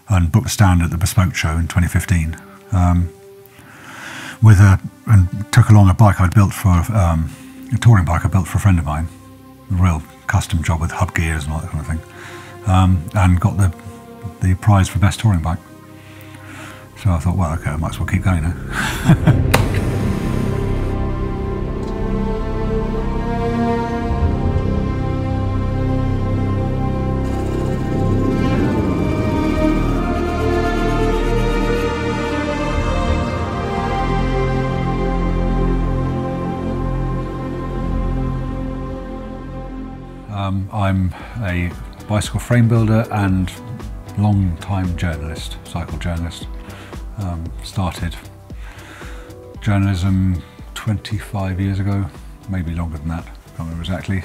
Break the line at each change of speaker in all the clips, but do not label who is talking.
and booked a stand at the Bespoke show in 2015. And took along a bike I'd built for a touring bike I built for a friend of mine, a real custom job with hub gears and all that kind of thing, and got the prize for best touring bike. So I thought, well, okay, I might as well keep going now. I'm a bicycle frame builder and long-time journalist, cycle journalist. Started journalism 25 years ago, maybe longer than that, can't remember exactly.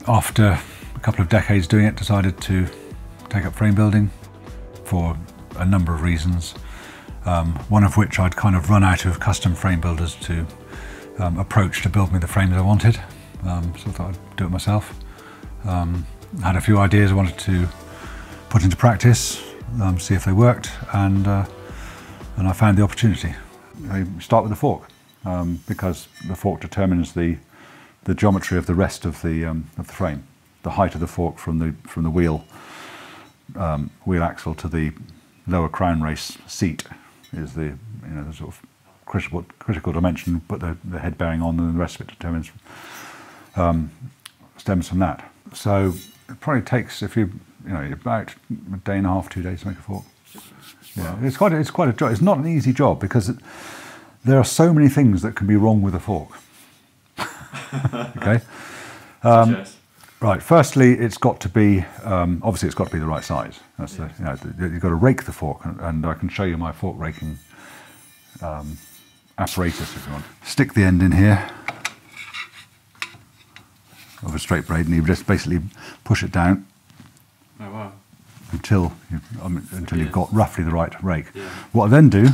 After a couple of decades doing it, decided to take up frame building for a number of reasons. One of which I'd kind of run out of custom frame builders to approach to build me the frames I wanted. So I thought I'd do it myself. Had a few ideas I wanted to put into practice, see if they worked, and I found the opportunity. I start with the fork because the fork determines the geometry of the rest of the frame. The height of the fork from the wheel axle to the lower crown race seat is the sort of critical dimension. Put the head bearing on, and the rest of it determines stems from that. So it probably takes about a day and a half, 2 days to make a fork. Yeah, it's quite a job. It's not an easy job because there are so many things that can be wrong with a fork. Okay. Right. Firstly, it's got to be obviously it's got to be the right size. That's you've got to rake the fork, and I can show you my fork raking apparatus if you want. Stick the end in here of a straight blade, and you just basically push it down.
Oh wow!
Until you've got roughly the right rake. Yeah. What I then do,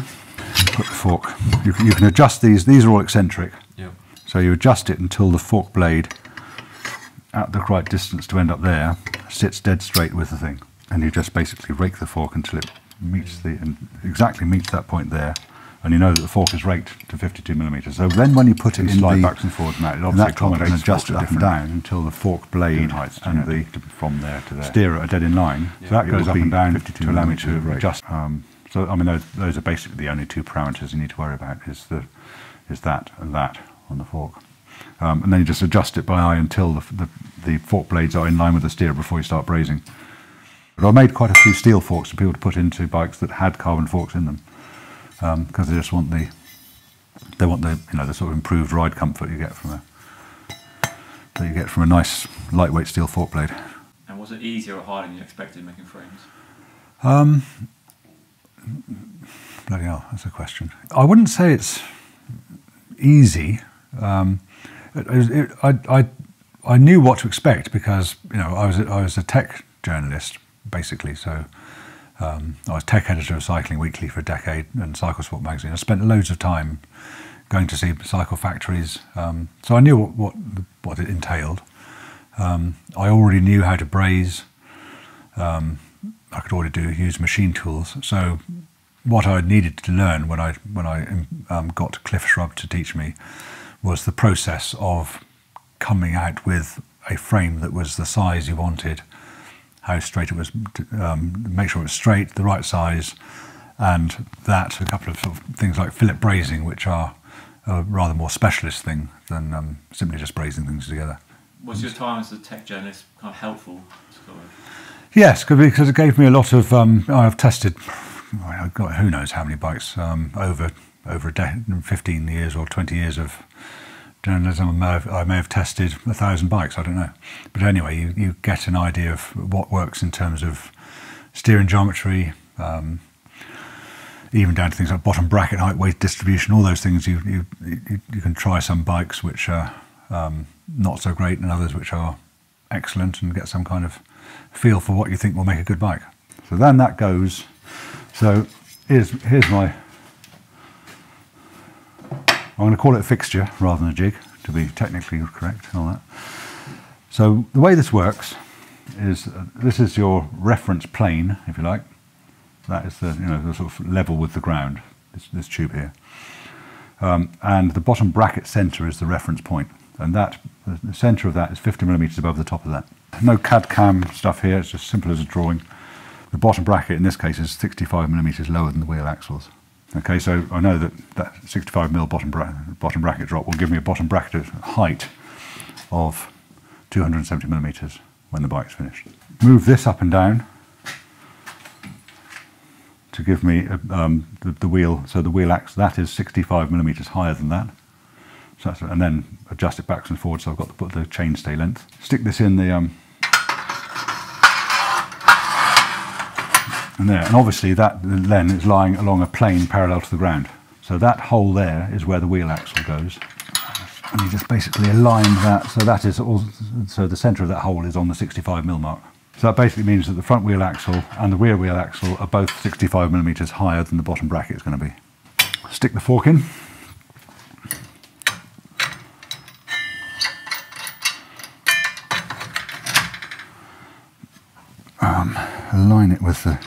put the fork. You can adjust these. These are all eccentric.
Yeah.
So you adjust it until the fork blade, at the right distance to end up there, sits dead straight with the thing, and you just basically rake the fork until it meets exactly meets that point there. And you know that the fork is raked to 52 millimeters. So then when you put it in
slide backs and forwards, Matt, it obviously
and adjust it up and down until the fork blade and the
from there to there
steerer are dead in line. Yeah. So that goes up and down to allow me to adjust. So I mean, those are basically the only two parameters you need to worry about: is that and that on the fork. And then you just adjust it by eye until the fork blades are in line with the steerer before you start brazing. But I made quite a few steel forks for people to put into bikes that had carbon forks in them. Because they just want the sort of improved ride comfort you get from a nice lightweight steel fork blade.
And was it easier or harder than you expected making frames?
Bloody hell, that's a question. I wouldn't say it's easy. I knew what to expect because I was a tech journalist basically, so. I was tech editor of Cycling Weekly for a decade and Cycle Sport magazine. I spent loads of time going to see cycle factories, so I knew what it entailed. I already knew how to braze. I could already use machine tools. So what I needed to learn when I got Cliff Shrub to teach me was the process of coming out with a frame that was the size you wanted. How straight it was, make sure it was straight, the right size, and a couple of things like fillet brazing, which are a rather more specialist thing than simply just brazing things together.
Was your time as a tech journalist kind of helpful?
Yes, because it gave me a lot of. I've tested, who knows how many bikes over 15 years or 20 years of journalism. I may have tested 1,000 bikes, I don't know. But anyway, you get an idea of what works in terms of steering geometry, even down to things like bottom bracket height, weight distribution, all those things. You can try some bikes which are not so great and others which are excellent and get some kind of feel for what you think will make a good bike. So then that goes, so here's my, I'm going to call it a fixture rather than a jig, to be technically correct and all that. So the way this works is this is your reference plane, if you like. That is the the sort of level with the ground. This tube here, and the bottom bracket centre is the reference point, and that the centre of that is 50 millimetres above the top of that. No CAD/CAM stuff here. It's just simple as a drawing. The bottom bracket in this case is 65 millimetres lower than the wheel axles. Okay, so I know that 65 mm bottom bracket drop will give me a bottom bracket height of 270 millimetres when the bike's finished. Move this up and down to give me the wheel. So the wheel axle, that is 65 millimetres higher than that. So that's, and then adjust it backwards and forwards. So I've got to put the chainstay length. Stick this in the and there, and obviously that then is lying along a plane parallel to the ground. So that hole there is where the wheel axle goes, and you just basically align that. So that is all. So the centre of that hole is on the 65 mm mark. So that basically means that the front wheel axle and the rear wheel axle are both 65 millimetres higher than the bottom bracket is going to be. Stick the fork in. Align it with the.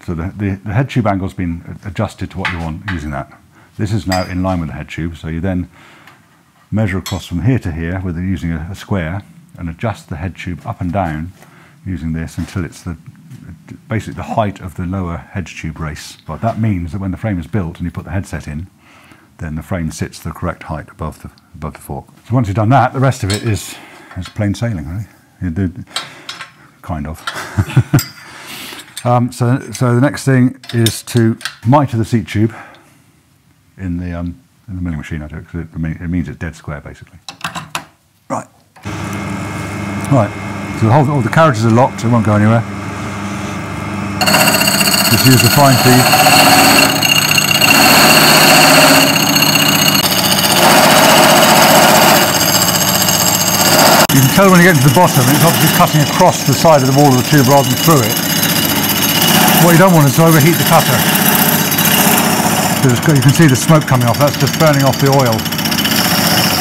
So the head tube angle's been adjusted to what you want using that. This is now in line with the head tube, so you then measure across from here to here with using a square and adjust the head tube up and down using this until it's basically the height of the lower head tube race. But that means that when the frame is built and you put the headset in, then the frame sits the correct height above the fork. So once you've done that, the rest of it is plain sailing, really. Kind of. So the next thing is to mitre the seat tube in the milling machine. I do it because it means it's dead square, basically. Right. So all the carriages are locked, so it won't go anywhere. Just use the fine feed. You can tell when you get to the bottom, it's obviously cutting across the side of the wall of the tube rather than through it. What you don't want is to overheat the cutter. You can see the smoke coming off. That's just burning off the oil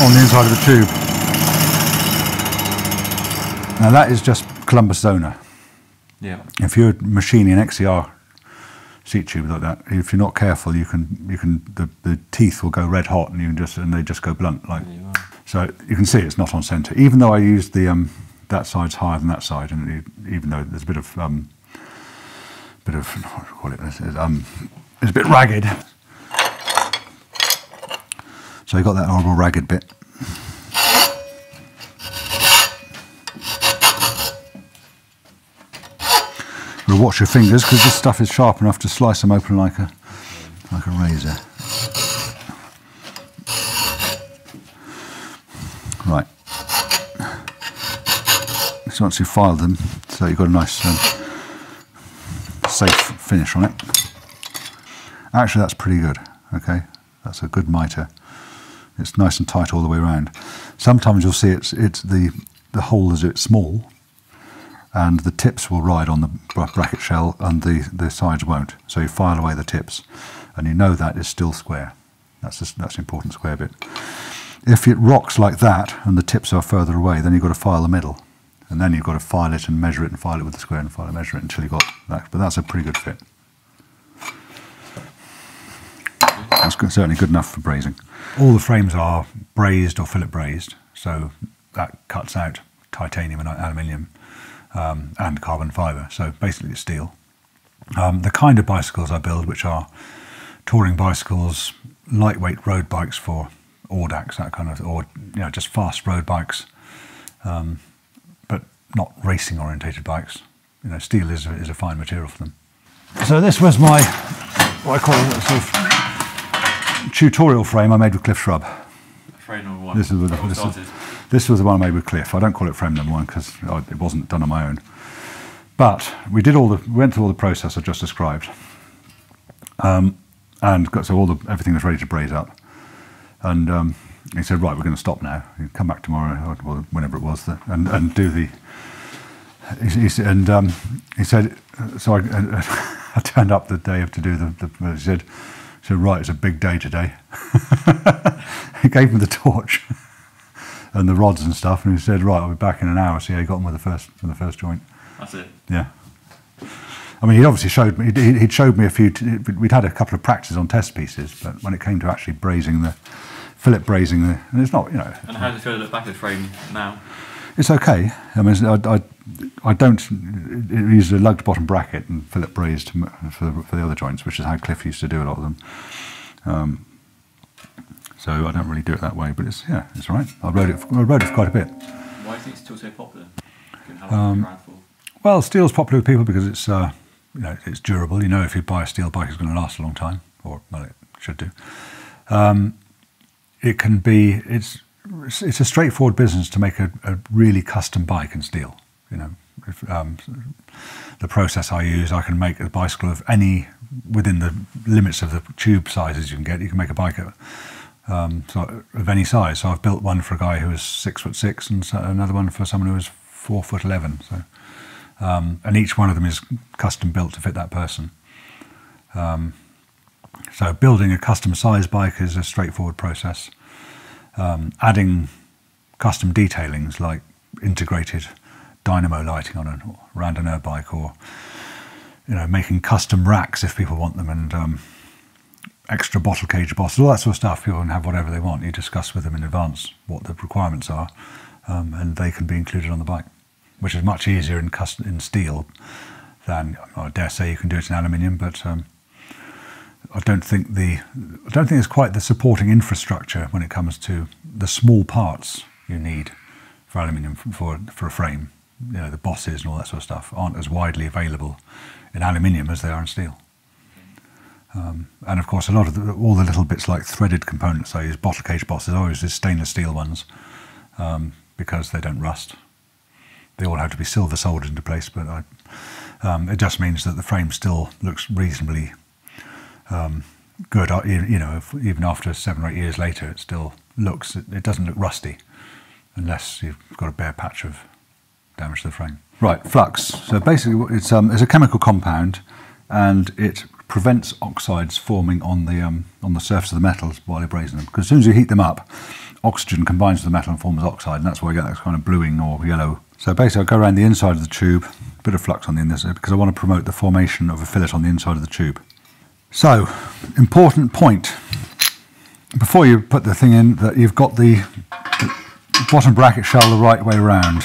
on the inside of the tube. Now that is just Columbus Zona.
Yeah.
If you're machining an XCR seat tube like that, if you're not careful, the teeth will go red hot, and they just go blunt. Like, so you can see it's not on centre. Even though I used that side's higher than that side, and even though there's a bit of what do you call it? It's a bit ragged. So you got that horrible ragged bit. You'll watch your fingers because this stuff is sharp enough to slice them open like a razor. Right. So once you've filed them, so you've got a nice safe finish on it. Actually, that's pretty good. Okay, that's a good mitre. It's nice and tight all the way around. Sometimes you'll see it's the hole is a bit small, and the tips will ride on the bracket shell, and the sides won't. So you file away the tips, and you know that is still square. That's the important square bit. If it rocks like that and the tips are further away, then you've got to file the middle. And then you've got to file it and measure it and file it with the square and file it and measure it until you've got that. But that's a pretty good fit. That's certainly good enough for brazing. All the frames are brazed or fillet brazed, so that cuts out titanium and aluminium and carbon fibre. So basically it's steel. The kind of bicycles I build, which are touring bicycles, lightweight road bikes for Audax, that kind of, or just fast road bikes. But not racing orientated bikes. Steel is a fine material for them. So this was what I call a sort of tutorial frame I made with Cliff Shrub.
Frame number one.
This was the one I made with Cliff. I don't call it frame number one because it wasn't done on my own. But we went through all the process I just described, and so everything was ready to braze up. And he said, right, we're going to stop now. You come back tomorrow, or whenever it was, and do the. He said, so I turned up the day to do the. He said, right, it's a big day today. He gave me the torch, and the rods and stuff, and he said, right, I'll be back in an hour, see how you got on with the first joint.
That's it.
Yeah. I mean, he'd obviously showed me, he'd showed me a few, we'd had a couple of practices on test pieces, but when it came to actually fillet brazing and it's not, you know.
And how does it feel to look back at the frame now?
It's okay. I mean, I don't use a lugged bottom bracket and fillet brazed for the other joints, which is how Cliff used to do a lot of them. So I don't really do it that way, but it's all right. I rode it for quite a bit.
Why do you think it's still so popular? How long have you for?
Well, steel's popular with people because it's it's durable. You know, if you buy a steel bike, it's going to last a long time, or well, it should do. It can be. It's a straightforward business to make a really custom bike in steel. You know, the process I use, I can make a bicycle of any within the limits of the tube sizes you can get. You can make a bike of any size. So I've built one for a guy who was 6'6", and another one for someone who was 4'11". So, and each one of them is custom built to fit that person. So building a custom size bike is a straightforward process. Adding custom detailings like integrated dynamo lighting on a randonneur bike, or making custom racks if people want them, and extra bottle cage bosses, all that sort of stuff. People can have whatever they want. You discuss with them in advance what the requirements are, and they can be included on the bike, which is much easier in steel than, I dare say you can do it in aluminium, but I don't think it's quite the supporting infrastructure when it comes to the small parts you need for aluminium for a frame. The bosses and all that sort of stuff aren't as widely available in aluminium as they are in steel. And of course, a lot of all the little bits like threaded components I use, bottle cage bosses, I always use stainless steel ones because they don't rust. They all have to be silver soldered into place, but it just means that the frame still looks reasonably good. Even after 7 or 8 years later, it still looks. It doesn't look rusty, unless you've got a bare patch of damage to the frame. Right, flux. So basically, it's a chemical compound, and it prevents oxides forming on the surface of the metals while you're brazing them. Because as soon as you heat them up, oxygen combines with the metal and forms oxide, and that's why you get that kind of bluing or yellow. So basically, I go around the inside of the tube, a bit of flux on the inside, because I want to promote the formation of a fillet on the inside of the tube. So, important point, before you put the thing in, that you've got the bottom bracket shell the right way around,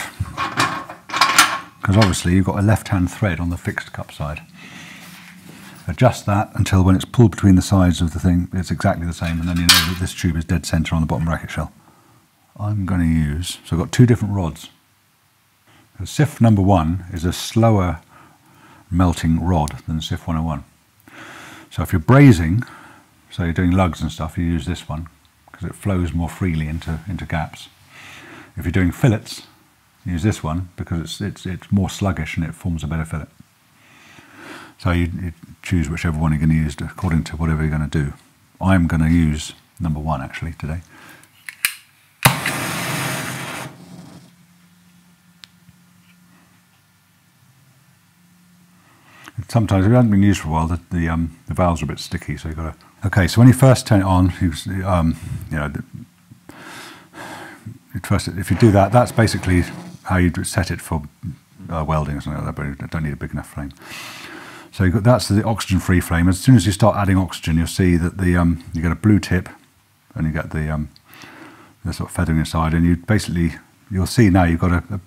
because obviously you've got a left-hand thread on the fixed cup side. Adjust that until when it's pulled between the sides of the thing, it's exactly the same, and then you know that this tube is dead centre on the bottom bracket shell. I'm going to use, so I've got 2 different rods. The SIF number 1 is a slower melting rod than SIF 101. So if you're brazing, so you're doing lugs and stuff, you use this one because it flows more freely into gaps. If you're doing fillets, you use this one because it's more sluggish and it forms a better fillet. So you choose whichever one you're going to use according to whatever you're going to do. I'm going to use number 1 actually today. Sometimes, if it hasn't been used for a while, the valves are a bit sticky, so you've got to... Okay, so when you first turn it on, if you do that, that's basically how you set it for welding or something like that, but you don't need a big enough flame. So that's the oxygen-free flame. As soon as you start adding oxygen, you'll see that you get a blue tip, and you get the sort of feathering inside, and you'll see now you've got a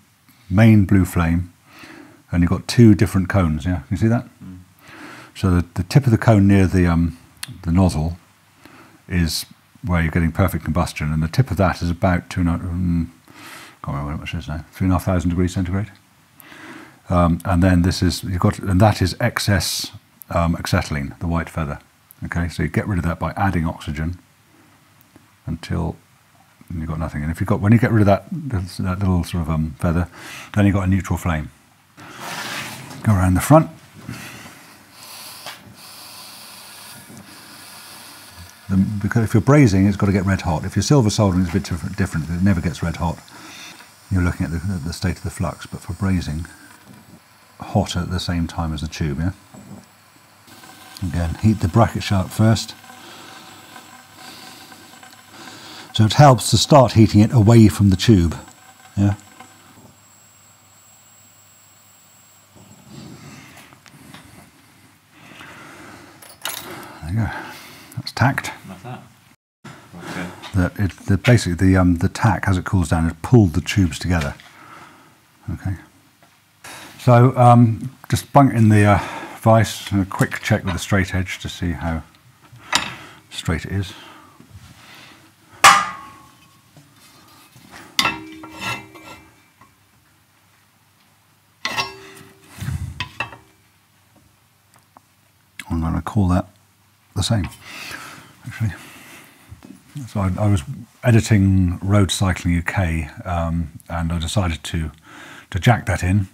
main blue flame, and you've got 2 different cones. Yeah, can you see that? Mm. So the tip of the cone near the nozzle is where you're getting perfect combustion, and the tip of that is about 200. Can't remember how much it is now. 3,500 degrees centigrade. And then that is excess acetylene, the white feather. Okay, so you get rid of that by adding oxygen until you've got nothing. And when you get rid of that little sort of feather, then you've got a neutral flame. Go around the front. Because if you're brazing, it's got to get red hot. If you're silver soldering, it's a bit different. It never gets red hot. You're looking at the state of the flux, but for brazing, hot at the same time as the tube. Yeah. Again, heat the bracket shell up first. So it helps to start heating it away from the tube. Yeah. There you go. That's tacked.
Like that.
Okay. Basically the tack, as it cools down, has pulled the tubes together. Okay. So just bunk in the vise and a quick check with the straight edge to see how straight it is. I'm going to call that the same, actually. So I was editing Road Cycling UK, and I decided to jack that in,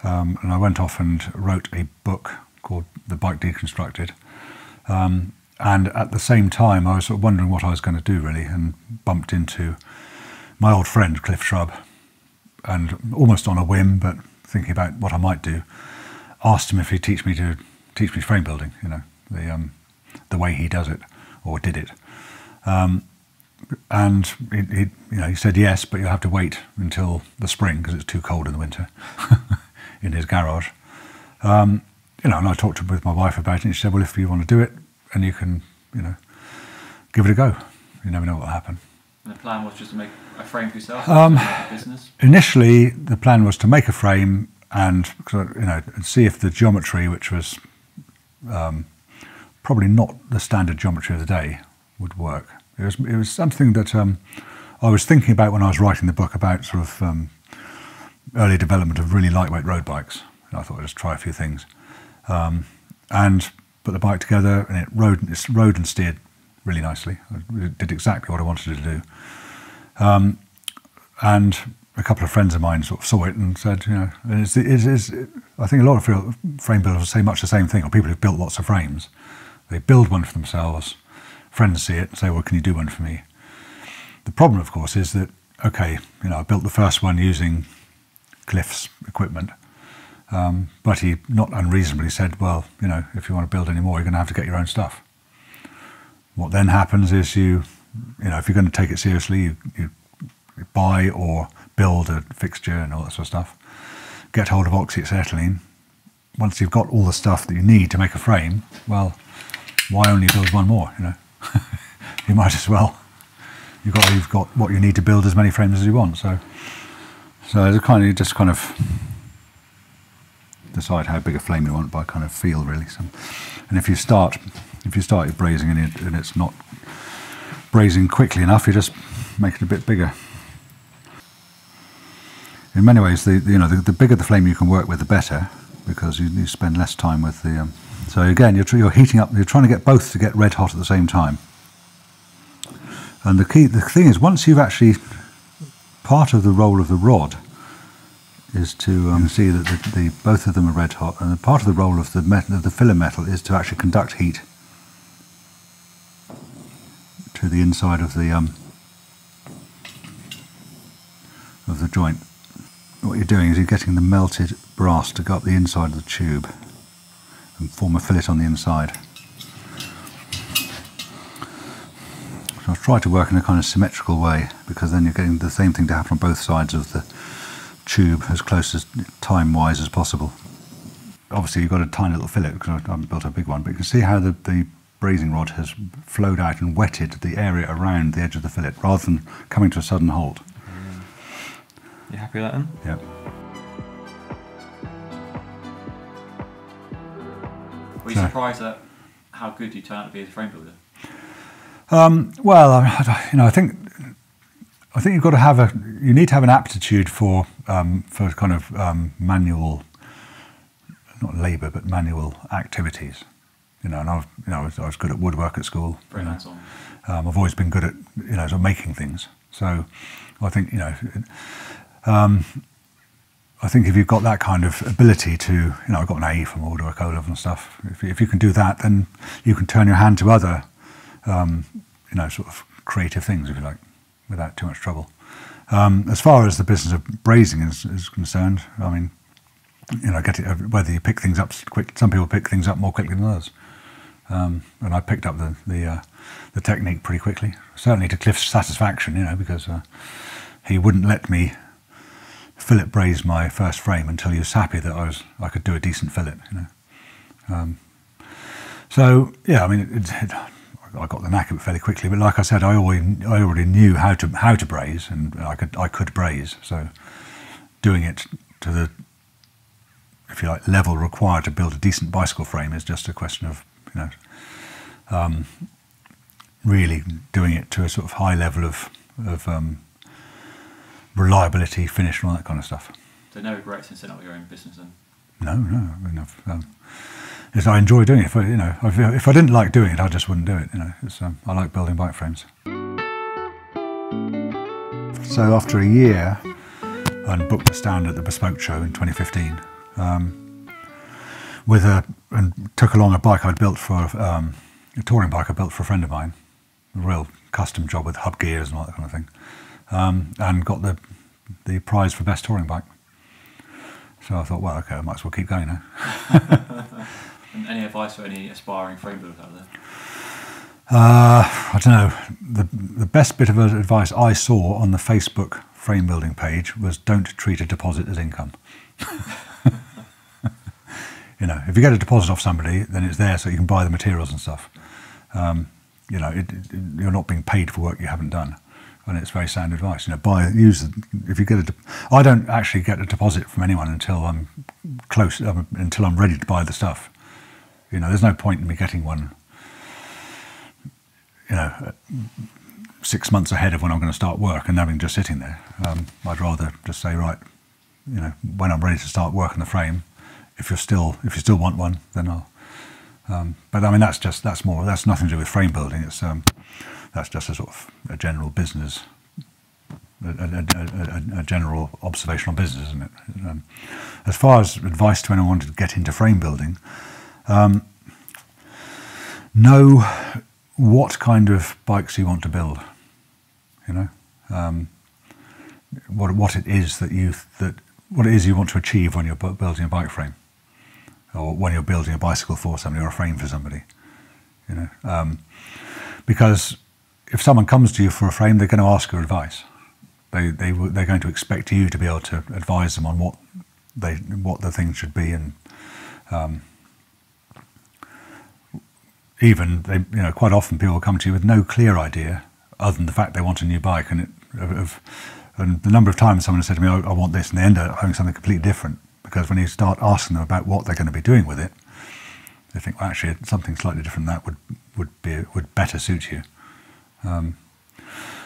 and I went off and wrote a book called The Bike Deconstructed, and at the same time I was sort of wondering what I was going to do really, and bumped into my old friend Cliff Shrub, and almost on a whim, but thinking about what I might do, asked him if he'd teach me frame building, you know, the way he does it, or did it. And he said yes, but you'll have to wait until the spring because it's too cold in the winter in his garage. And I talked with my wife about it, and she said, well, if you want to do it, and you can, give it a go. You never know what will happen.
And the plan was just to make a frame for yourself, a business?
Initially, the plan was to make a frame and see if the geometry, which was probably not the standard geometry of the day, would work. It was something that I was thinking about when I was writing the book about sort of early development of really lightweight road bikes. And I thought I'd just try a few things, and put the bike together, and it rode and steered really nicely. It did exactly what I wanted it to do. And a couple of friends of mine sort of saw it and said, and I think a lot of frame builders say much the same thing, or people who've built lots of frames. They build one for themselves, friends see it and say, well, can you do one for me? The problem, of course, is that, okay, I built the first one using Cliff's equipment, but he not unreasonably said, well, if you want to build any more, you're going to have to get your own stuff. What then happens is if you're going to take it seriously, you buy or build a fixture and all that sort of stuff, get hold of oxyacetylene. Once you've got all the stuff that you need to make a frame, well, why only build one more, You might as well. You've got what you need to build as many frames as you want. So you just kind of decide how big a flame you want by kind of feel, really. And if you start your brazing and it's not brazing quickly enough, you just make it a bit bigger. In many ways, the bigger the flame you can work with, the better, because you spend less time with the. So again, you're heating up. You're trying to get both to get red hot at the same time. And the thing is, once you've actually, part of the role of the rod is to see that both of them are red hot, and part of the role of the filler metal is to actually conduct heat to the inside of the joint. What you're doing is you're getting the melted brass to go up the inside of the tube and form a fillet on the inside. So I'll try to work in a kind of symmetrical way, because then you're getting the same thing to happen on both sides of the tube as close as time-wise as possible. Obviously you've got a tiny little fillet because I haven't built a big one, but you can see how the brazing rod has flowed out and wetted the area around the edge of the fillet rather than coming to a sudden halt.
You happy with that then?
Yeah.
Were you surprised at how good you turned out to be as a frame builder?
Well, I think you've got to you need to have an aptitude for kind of manual, not labour, but manual activities. And I was good at woodwork at school.
Very hands-on.
I've always been good at sort of making things. So I think I think if you've got that kind of ability to, I got an A from woodwork O-level and stuff. If you can do that, then you can turn your hand to other, sort of creative things, if you like, without too much trouble. As far as the business of brazing is concerned, I mean, whether you pick things up quick. Some people pick things up more quickly than others. and I picked up the technique pretty quickly. Certainly to Cliff's satisfaction, you know, because he wouldn't let me fillet braze my first frame until he was happy that I could do a decent fillet, you know. So yeah, I mean, I got the knack of it fairly quickly. But like I said, I already knew how to braze, and I could braze. So doing it to the, if you like, level required to build a decent bicycle frame is just a question of, you know, really doing it to a sort of high level of reliability, finish, and all that kind of stuff.
So no regrets in setting up your own business then?
No. I mean, I enjoy doing it. If I didn't like doing it, I just wouldn't do it. You know, I like building bike frames. So after a year, I booked a stand at the Bespoke show in 2015. And took along a bike I'd built for a touring bike I built for a friend of mine, a real custom job with hub gears and all that kind of thing, and got the prize for best touring bike. So I thought, well, okay, I might as well keep going now.
And any advice for any aspiring frame builders out there?
I don't know. The best bit of advice I saw on the Facebook frame building page was don't treat a deposit as income. You know, if you get a deposit off somebody, then it's there so you can buy the materials and stuff. You know, you're not being paid for work you haven't done, and it's very sound advice. You know, if you get I don't actually get a deposit from anyone until I'm close, until I'm ready to buy the stuff. You know, there's no point in me getting one, you know, 6 months ahead of when I'm going to start work and having just sitting there. I'd rather just say, right, you know, when I'm ready to start work on the frame, if you still want one, then I'll. But I mean, that's nothing to do with frame building. It's that's just a sort of a general business, a general observation on business, isn't it? As far as advice to anyone wanting to get into frame building, know what kind of bikes you want to build. You know, what it is what it is you want to achieve when you're building a bike frame, or when you're building a bicycle for somebody or a frame for somebody. You know, because if someone comes to you for a frame, they're going to ask your advice. They're going to expect you to be able to advise them on what the thing should be, and even you know, quite often people come to you with no clear idea other than the fact they want a new bike, and the number of times someone has said to me, I want this, and they end up having something completely different, because when you start asking them about what they're going to be doing with it, they think, well, actually something slightly different than that would better suit you.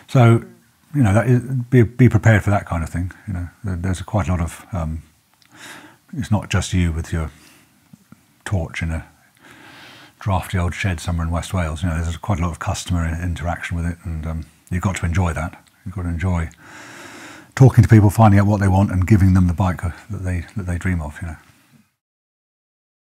So, you know, be prepared for that kind of thing. You know, there's quite a lot of it's not just you with your torch in a drafty old shed somewhere in West Wales. You know, there's quite a lot of customer interaction with it, and you've got to enjoy that. You've got to enjoy talking to people, finding out what they want, and giving them the bike that they dream of. You know.